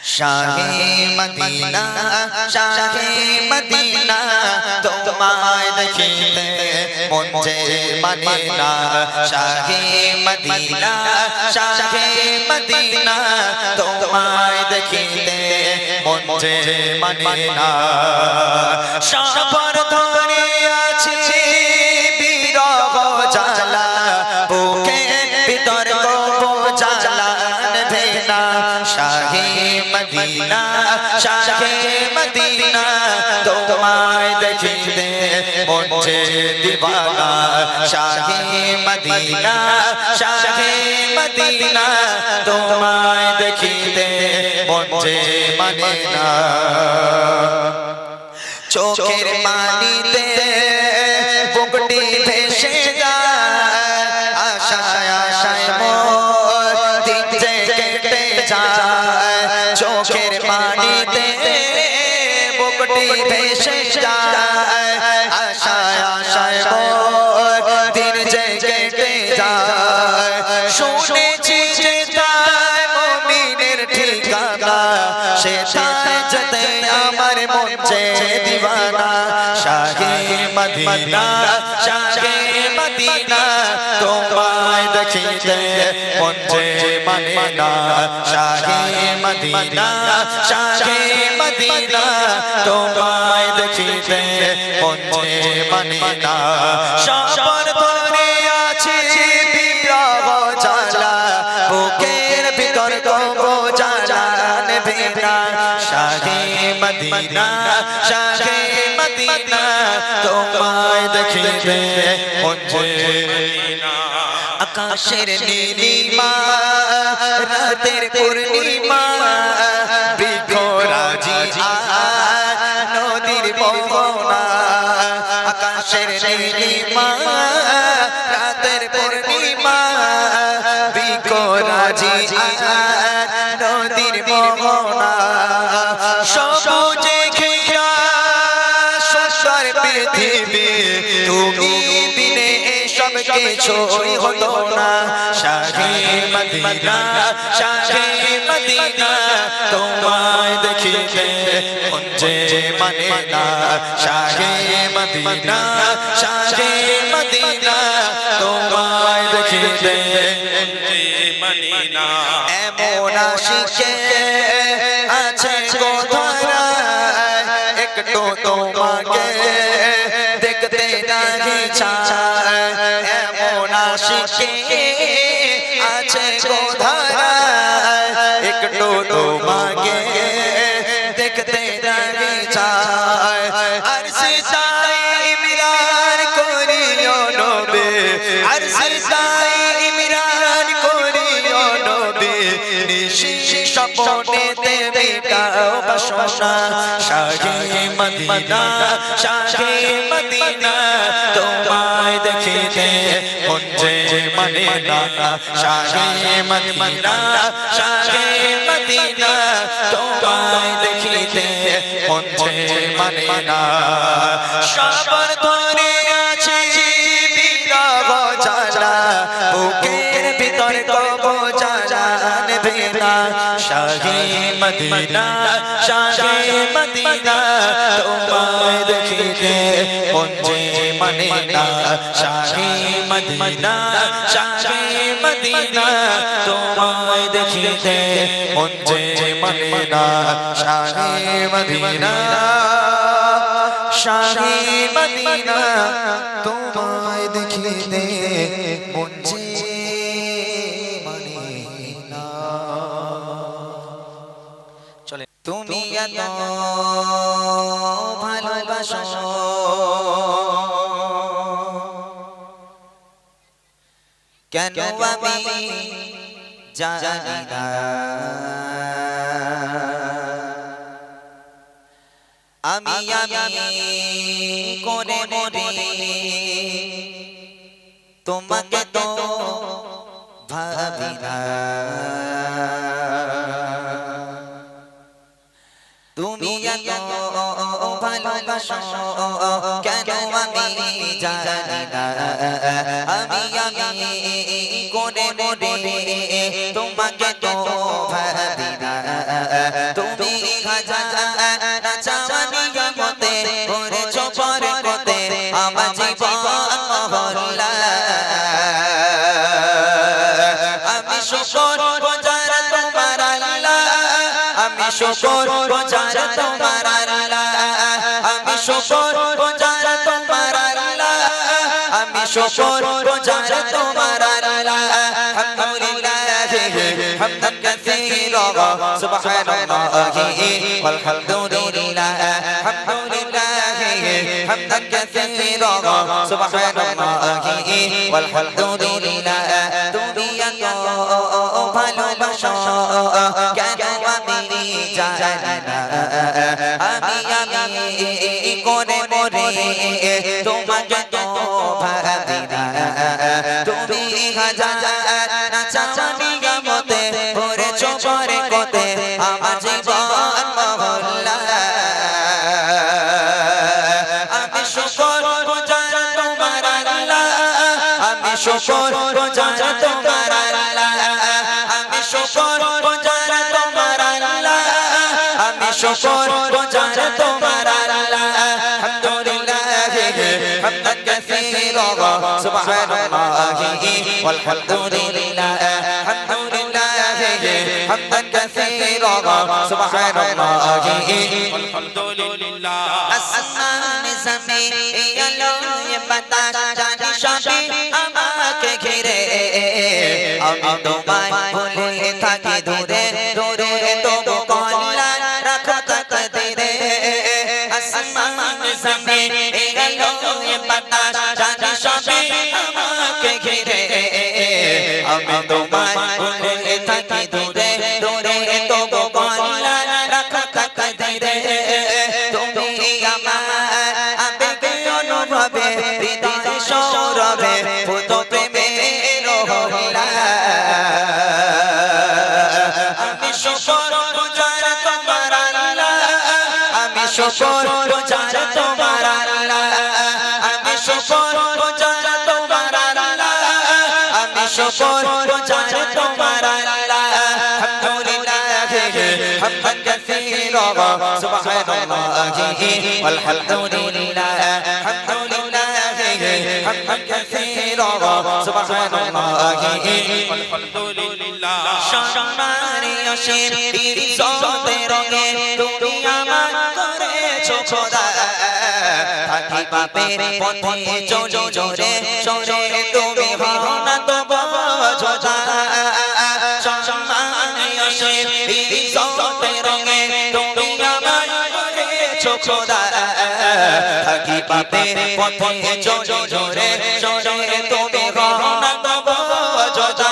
শাহে Medina শাহে Medina তোমায় দেখিতে মন যে মানে না শাহে মদিনা শাহে মদিনা তোমায় দেখিতে মন যে মানে না সবার ধরে আছে বিরহ জ্বালা বুকে ভিতর গো জ্বালা নেভে না শাহে মদিনা শাহে মদিনা তোমায় দেখিতে মন যে দিবানা শাহে মদিনা শাহে মদিনা তোমায় দেখিতে মন যে মানে না চোখের পানিতে বুকটি ভেসে যায় আশায় আশায় মোর দিন যে কেটে যায় চোখের পানিতে বুকটি ভেসে যায় আশায় আশায় মোর দিন যে কেটে যায় শুনেছি যে তাই মুমিনের ঠিকানা সেটাই যেতে আমার মন যে দিবানা শাহে মদিনা শাহে মদিনা তোমায় দেখিতে মন যে মানে না শাহে মদিনা শাহে মদিনা তোমায় দেখিতে মন যে মানে না সবার ধরে আছে বিরহ জ্বালা বুকের ভিতর গো জ্বালা নেভে না শাহে মদিনা শাহে মদিনা তোমায় দেখিতে মন যে মদিনা আকাশের নীলিমা রাতের পূর্ণিমা বৃক্ষরাজি নদীর মোহনা আকাশের নীলিমা রাতের পূর্ণিমা বৃক্ষরাজি নদীর মোহনা সবুজে ঘেরা সুন্দর পৃথিবী তুমি বিনে সব কিছুই হতো না শাহে মদিনা শাহে মদিনা তোমায় দেখিতে মন যে মানে না শাহে মদিনা শাহে মদিনা তোমায় দেখিতে মন যে মানে না এমন আশিকে আছে গো ধরা একটু তোমাকে দেখতে নাহি চায় এমন আশিকে আছে গো ধরা একটু তোমাকে দেখতে নাহি চায় আর সিতাই ইমরান করিও নবে আর সিতাই ইমরান করিও নবে নিশি স্বপ্নে দেবে কাও বাসনা শাহে মদিনা শাহে মদিনা তোমায় দেখিতে মন যে মানে না শাহে মদিনা শাহে মদিনা তোমায় দেখিতে মন যে মানে না সবার ধরে আছে বিরহ জ্বালা বুকের ভিতর গো জ্বালা নেভে না শাহে মদিনা শাহে মদিনা তোমায় দেখিতে মন যে মানে না শাহে মদিনা শাহে মদিনা তোমায় দেখিতে মন যে মানে না শাহে মদিনা শাহে মদিনা তোমায় দেখিতে মন যে তুমি এত ভালোবাসো কেন আমি জানি না আমি করে মরে তোমাকে তো ভাবি না তুমি এত ভালোবাসো কেন আমি জানি না আমি করে মরে তোমাকে তো ভাবি না খাজানা চাওয়ানি মতে করেছো বরকতে আমার জীবন মহল্লা আমি শুকর গুজার তোমার আল্লাহ আমি শুকর গুজার তোমার আল্লাহ আমি শুকর গুজার তোমার আল্লাহ আমি শুকর গুজার তোমার আল্লাহ আলহামদুলিল্লাহ হামদান কাসীরা সুবহানাল্লাহি ওয়ালহামদুলিল্লাহ আলহামদুলিল্লাহ হামদান কাসীরা সুবহানাল্লাহি ওয়ালহামদুলিল্লাহ তুমি এত ভালোবাসো কেন আমি জানি না আমি করে মরে তোমাকে তো ভাবি না তুমি খাজানা চাওয়ানি মতে করেছো বরকতে আমার জীবন মহল্লা আমি শুকর গুজার তোমার আল্লাহ আমি শুকর গুজার তোমার আল্লাহ আমি শুকর গুজার তোমার আল্লাহ আমি শুকর গুজার তোমার আল্লাহ আলহামদুলিল্লাহ হামদান কাসীরা সুবহানাল্লাহি ওয়ালহামদুলিল্লাহ আলহামদুলিল্লাহ হামদান কাসীরা সুবহানাল্লাহি ওয়ালহামদুলিল্লাহ আসমান জমিন আলো বাতাস জানি সবই আমাকে ঘিরে আমি তোমায় ভুলে থাকি দূরে দূরে তবু কল্যাণ রাখো তাকদীরে আসমান জমিন আলো বাতাস জানি সবই আমাকে ঘিরে আমি তোমায় ভুলে থাকি দূরে দূরে তবু কল্যাণ রাখো তাকদীরে তুমি আমার আবেগে অনুভবে হৃদয় সৌরভে পুত প্রেমের হলা আমি শুকর গুজার তোমার আল্লাহ আমি শুকর গুজার তোমার আল্লাহ আমি শুকর গুজার তোমার আল্লাহ আমি শুকর গুজার তোমার আল্লাহ আলহামদুলিল্লাহ হামদান কাসীরা সুবহানাল্লাহি ওয়ালহামদুলিল্লাহ আলহামদুলিল্লাহ হামদান কাসীরা সুবহানাল্লাহি ওয়ালহামদুলিল্লাহ সম্মানীয় শির ইজ্জতে রঙে তুমি আমার করেছো খোদা থাকি পাপের পথে চলে জোরে জোরে তুমি হও না তো বোঝা সম্মানীয় শির ইজ্জতে রঙে তুমি আমার করেছো খোদা থাকি পাপের পথে চলে জোরে জোরে তুমি হও না তো বোঝা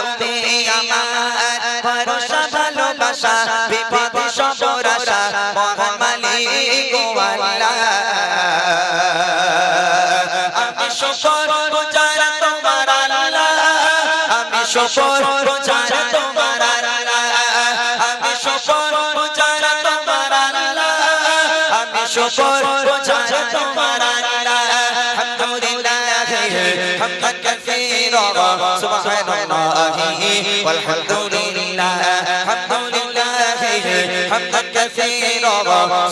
তুমি আমার ভরসা ভালোবাসা বিপদে সবর আশা মহান মালিক আল্লাহ আমি শুকর গুজার তোমার আল্লাহ আমি শুকর গুজার তোমার আল্লাহ আমি শুকর গুজার তোমার আল্লাহ আমি শুকর গুজার তোমার আল্লাহ আলহামদুলিল্লাহ হামদান কাসীরা সুবহানাল্লাহি ওয়ালহামদুলিল্লাহ আলহামদুলিল্লাহ হামদান কাসীরা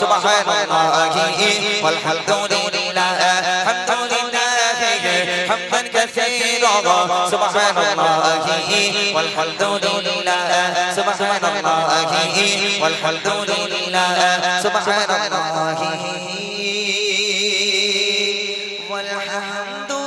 সুবহানাল্লাহি ওয়ালহামদুলিল্লাহ আলহামদুলিল্লাহ হামদান কাসীরা সুবহানাল্লাহি ওয়ালহামদুলিল্লাহ সুবহানাল্লাহি ওয়ালহামদুলিল্লাহ সুবহানাল্লাহি ওয়ালহামদুলিল্লাহ